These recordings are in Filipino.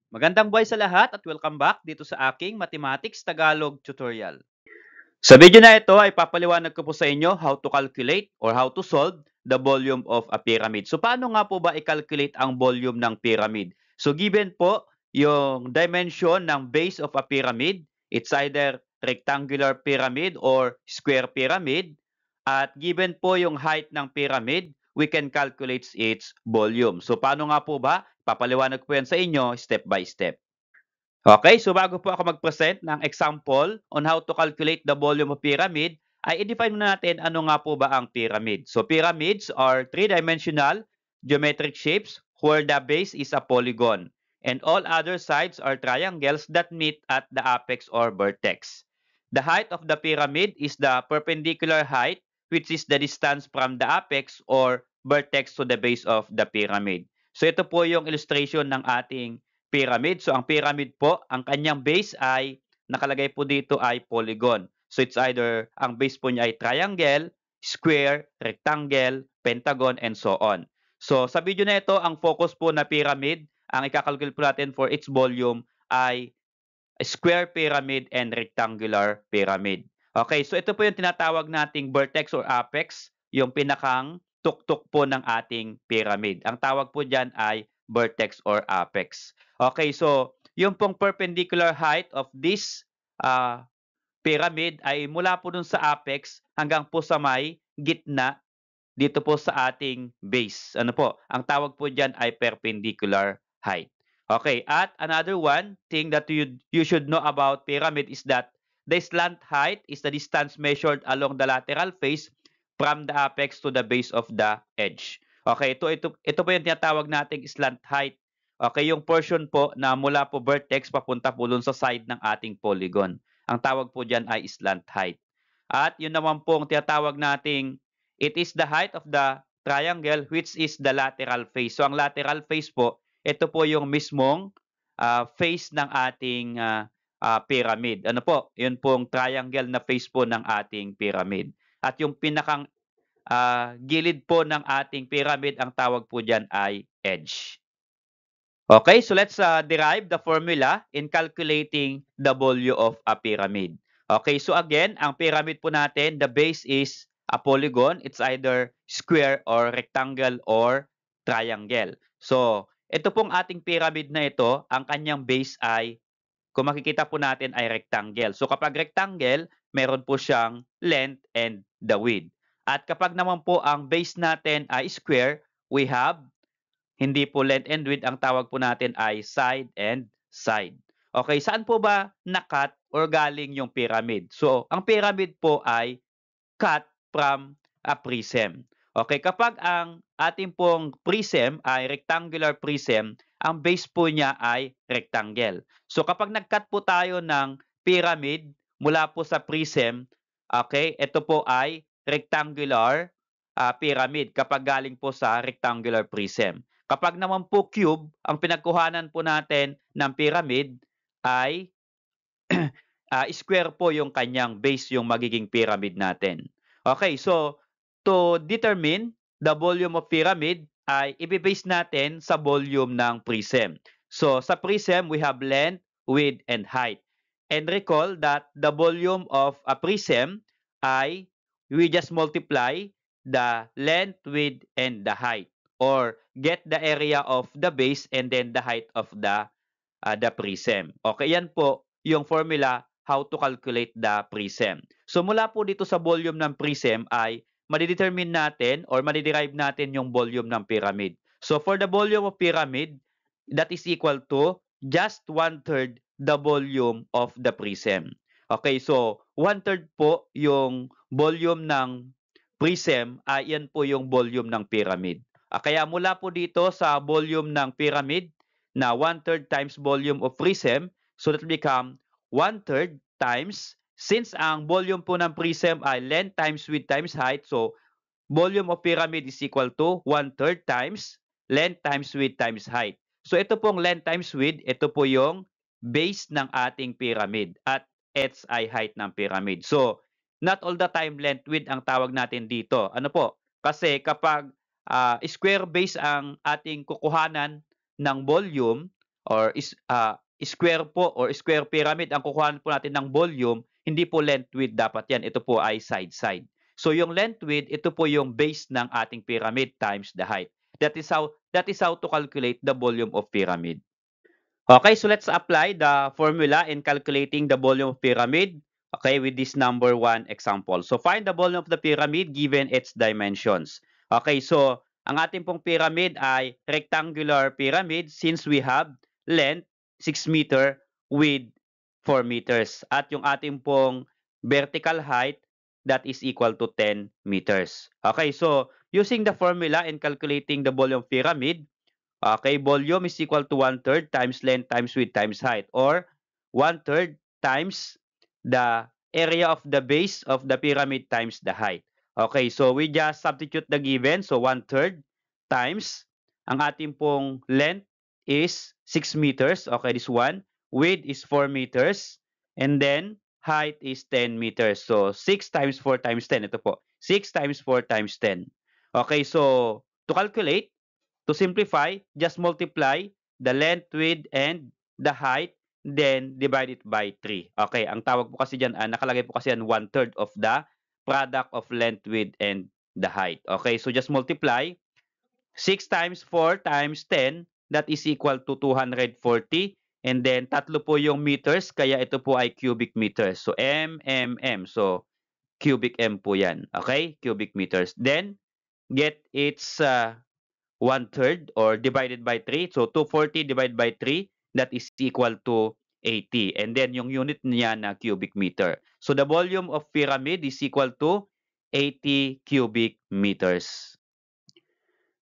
Magandang buhay sa lahat at welcome back dito sa aking Mathematics Tagalog tutorial. Sa video na ito ay papaliwanag ko po sa inyo how to calculate or how to solve the volume of a pyramid. So paano nga po ba i-calculate ang volume ng pyramid? So given po yung dimension ng base of a pyramid, it's either rectangular pyramid or square pyramid. At given po yung height ng pyramid, we can calculate its volume. So paano nga po ba? Papaliwanag ko yan sa inyo step by step. Okay, so bago po ako mag-present ng example on how to calculate the volume of pyramid, ay i-define muna natin ano nga po ba ang pyramid. So pyramids are three-dimensional geometric shapes where the base is a polygon and all other sides are triangles that meet at the apex or vertex. The height of the pyramid is the perpendicular height, which is the distance from the apex or vertex to the base of the pyramid. So ito po yung illustration ng ating pyramid. So ang pyramid po, ang kanyang base ay nakalagay po dito ay polygon. So it's either ang base po niya ay triangle, square, rectangle, pentagon, and so on. So sa video na ito, ang focus po na pyramid, ang ikakalculate po natin for its volume ay square pyramid and rectangular pyramid. Okay, so ito po yung tinatawag nating vertex or apex, yung pinakang tuktok po ng ating pyramid. Ang tawag po dyan ay vertex or apex. Okay, so yung pong perpendicular height of this pyramid ay mula po dun sa apex hanggang po sa may gitna dito po sa ating base. Ano po? Ang tawag po dyan ay perpendicular height. Okay, at another one thing that you should know about pyramid is that the slant height is the distance measured along the lateral face from the apex to the base of the edge. Okay, ito po yung tinatawag nating slant height. Okay, yung portion po na mula po vertex papunta po dun sa side ng ating polygon. Ang tawag po dyan ay slant height. At yun naman po ang tinatawag nating it is the height of the triangle which is the lateral face. So ang lateral face po, ito po yung mismong face ng ating pyramid. Ano po? Yun pong triangle na face po ng ating pyramid. At yung pinakang gilid po ng ating pyramid, ang tawag po dyan ay edge. Okay, so let's derive the formula in calculating the volume of a pyramid. Okay, so again, ang pyramid po natin, the base is a polygon. It's either square or rectangle or triangle. So, ito pong ating pyramid na ito, ang kanyang base ay, kung makikita po natin, ay rectangle. So, kapag rectangle, meron po siyang length and the width. At kapag naman po ang base natin ay square, we have hindi po length and width, ang tawag po natin ay side and side. Okay, saan po ba nakat or galing yung pyramid? So, ang pyramid po ay cut from a prism. Okay, kapag ang ating pong prism ay rectangular prism, ang base po niya ay rectangle. So, kapag nag-cut po tayo ng pyramid mula po sa prism, okay, ito po ay rectangular pyramid kapag galing po sa rectangular prism. Kapag naman po cube, ang pinagkuhanan po natin ng pyramid ay square po yung kanyang base, yung magiging pyramid natin. Okay, so to determine the volume of pyramid ay i-base natin sa volume ng prism. So sa prism, we have length, width, and height. And recall that the volume of a prism ay we just multiply the length, width, and the height, or get the area of the base and then the height of the prism. Okay, yan po yung formula how to calculate the prism. So mula po dito sa volume ng prism ay madidetermine natin or madiderive natin yung volume ng pyramid. So for the volume of pyramid, that is equal to just 1/3 the volume of the prism. Okay, so 1/3 po yung volume ng prism, yan po yung volume ng pyramid. Kaya mula po dito sa volume ng pyramid na 1/3 times volume of prism, so that will become 1/3 times, since ang volume po ng prism ay length times width times height, so volume of pyramid is equal to 1/3 times length times width times height. So ito pong length times width, ito po yung base ng ating pyramid at its ay height ng pyramid. So not all the time length width ang tawag natin dito. Ano po? Kasi kapag square base ang ating kukuhanan ng volume, or square po or square pyramid ang kukuhanan po natin ng volume, hindi po length width dapat yan. Ito po ay side. So yung length width, ito po yung base ng ating pyramid times the height. That is how to calculate the volume of pyramid. Okay, so let's apply the formula in calculating the volume of pyramid. Okay, with this number 1 example. So find the volume of the pyramid given its dimensions. Okay, so ang ating pong pyramid ay rectangular pyramid since we have length 6 meter, width 4 meters. At yung ating pong vertical height, that is equal to 10 meters. Okay, so using the formula in calculating the volume of pyramid, okay, volume is equal to 1/3 times length times width times height, or 1/3 times the area of the base of the pyramid times the height. Okay, so we just substitute the given. So 1/3 times ang ating pong length is 6 meters. Okay, this one. Width is 4 meters. And then height is 10 meters. So 6 times 4 times 10. Ito po. 6 times 4 times 10. Okay, so to calculate, to simplify, just multiply the length, width, and the height, then divide it by 3. Okay, ang tawag po kasi dyan, nakalagay po kasi yan 1/3 of the product of length, width, and the height. Okay, so just multiply 6 times 4 times 10, that is equal to 240. And then, tatlo po yung meters, kaya ito po ay cubic meters. So, So, cubic M po yan. Okay, cubic meters. Then, get its 1/3 or divided by 3. So 240 divided by 3, that is equal to 80. And then yung unit niya na cubic meter. So the volume of pyramid is equal to 80 cubic meters.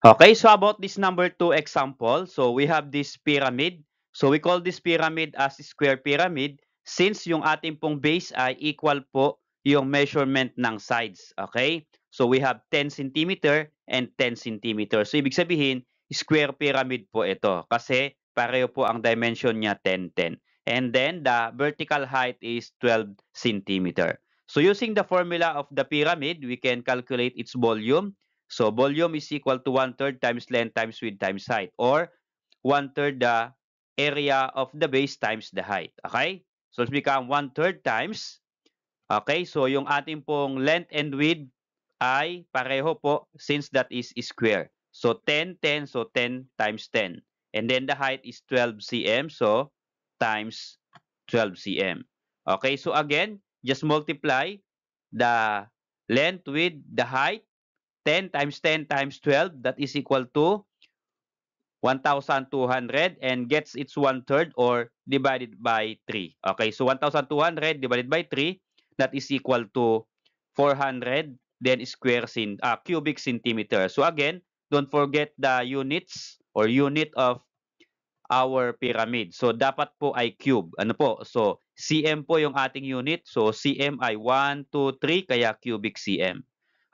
Okay, so about this number 2 example, so we have this pyramid. So we call this pyramid as square pyramid since yung ating pong base ay equal po yung measurement ng sides. Okay? So we have 10 cm and 10 cm. So ibig sabihin, square pyramid po ito kasi pareho po ang dimension niya 10, 10. And then the vertical height is 12 cm. So using the formula of the pyramid, we can calculate its volume. So volume is equal to 1/3 times length times width times height, or 1/3 the area of the base times the height. Okay? So it's become 1/3 times. Okay, so yung ating pong length and width ay pareho po since that is square. So 10, 10, so 10 times 10. And then the height is 12 cm, so times 12 cm. Okay, so again, just multiply the length with the height. 10 times 10 times 12, that is equal to 1,200 and gets its 1/3 or divided by 3. Okay, so 1,200 divided by 3, that is equal to 400, then cubic centimeter. So again, don't forget the units or unit of our pyramid. So dapat po ay cube. Ano po? So cm po yung ating unit. So cm ay 1, 2, 3, kaya cubic cm.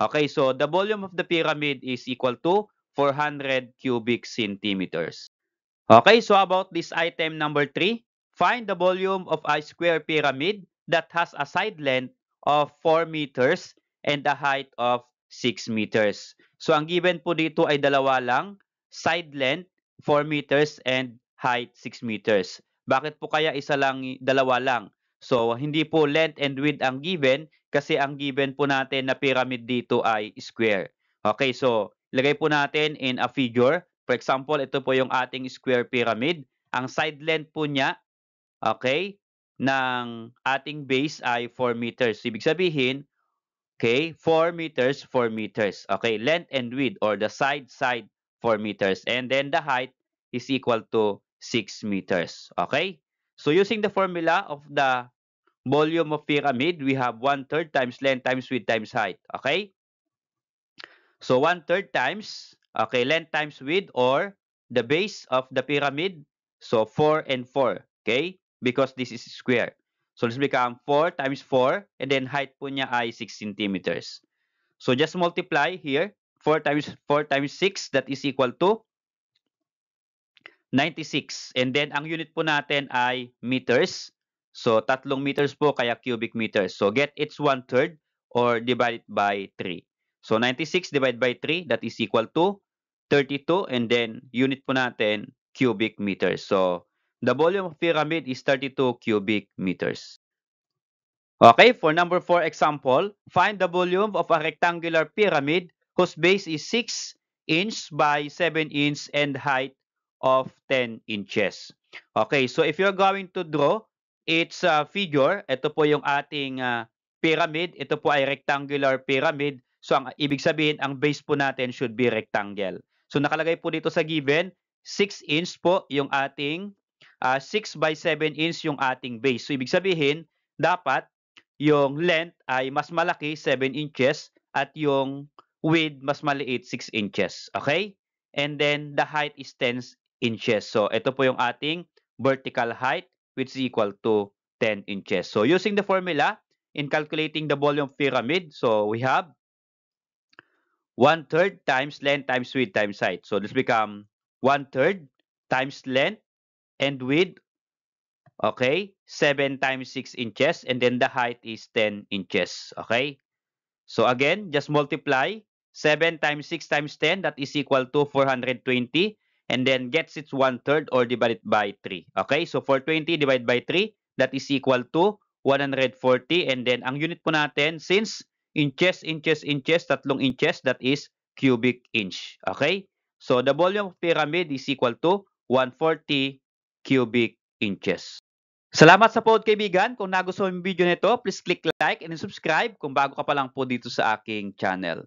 Okay, so the volume of the pyramid is equal to 400 cubic centimeters. Okay, so about this item number 3, find the volume of a square pyramid that has a side length of 4 meters and a height of 6 meters. So ang given po dito ay dalawa lang, side length 4 meters and height 6 meters. Bakit po kaya dalawa lang? So hindi po length and width ang given kasi ang given po natin na pyramid dito ay square. Okay, so ilagay po natin in a figure. For example, ito po yung ating square pyramid. Ang side length po niya, okay, ng ating base ay 4 meters. Ibig sabihin, okay, 4 meters, 4 meters. Okay, length and width or the side 4 meters. And then the height is equal to 6 meters. Okay? So using the formula of the volume of pyramid, we have 1/3 times length times width times height. Okay? So 1/3 times, okay, length times width or the base of the pyramid. So 4 and 4, okay? Because this is square. So this become 4 times 4 and then height po niya ay 6 centimeters. So just multiply here. 4 times 6, that is equal to 96. And then ang unit po natin ay meters. So 3 meters po kaya cubic meters. So get its 1/3 or divide it by 3. So 96 divided by 3, that is equal to 32. And then unit po natin cubic meters. So The volume of pyramid is 32 cubic meters. Okay, for number 4 example, find the volume of a rectangular pyramid whose base is 6 inch by 7 inch and height of 10 inches. Okay, so if you're going to draw its figure, ito po yung ating pyramid. Ito po ay rectangular pyramid. So ang ibig sabihin, ang base po natin should be rectangle. So nakalagay po dito sa given, 6 inch po yung ating 6 by 7 inch yung ating base. So ibig sabihin, dapat yung length ay mas malaki, 7 inches, at yung width mas maliit, 6 inches. Okay? And then, the height is 10 inches. So, ito po yung ating vertical height, which is equal to 10 inches. So, using the formula, in calculating the volume of pyramid, so we have 1/3 times length times width times height. So, this become 1/3 times length and width. Okay, 7 times 6 inches, and then the height is 10 inches. Okay, so again, just multiply 7 times 6 times 10, that is equal to 420, and then gets its 1/3 or divide it by 3. Okay, so 420 divided by 3, that is equal to 140, and then ang unit po natin, since inches, inches, inches, 3 inches, that is cubic inch. Okay, so the volume of pyramid is equal to 140 cubic inches. Salamat sa pod kaibigan. Kung nagustuhan mo yung video nito, please click like and subscribe kung bago ka pa lang po dito sa aking channel.